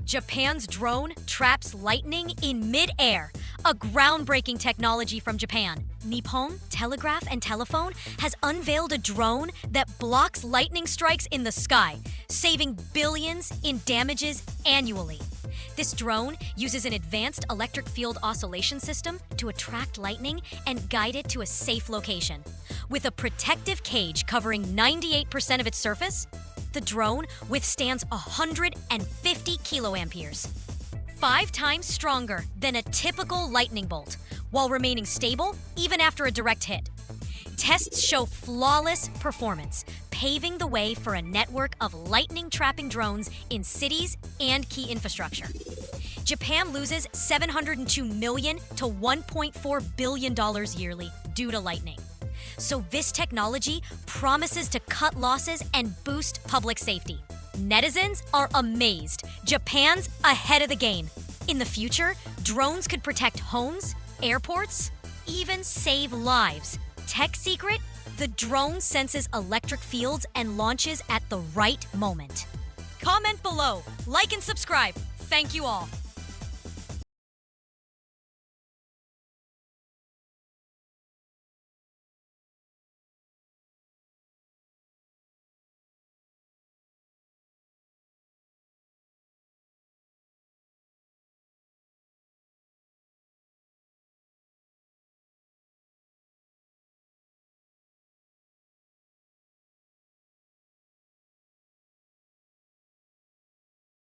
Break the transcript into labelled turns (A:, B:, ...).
A: Japan's drone traps lightning in mid-air, a groundbreaking technology from Japan. Nippon Telegraph and Telephone has unveiled a drone that blocks lightning strikes in the sky, saving billions in damages annually. This drone uses an advanced electric field oscillation system to attract lightning and guide it to a safe location. With a protective cage covering 98% of its surface, the drone withstands 150 kiloamperes, 5 times stronger than a typical lightning bolt, while remaining stable even after a direct hit. Tests show flawless performance, paving the way for a network of lightning-trapping drones in cities and key infrastructure. Japan loses $702 million to $1.4 billion yearly due to lightning. So this technology promises to cut losses and boost public safety. Netizens are amazed. Japan's ahead of the game. In the future, drones could protect homes, airports, even save lives. Tech secret? The drone senses electric fields and launches at the right moment. Comment below, like and subscribe. Thank you all.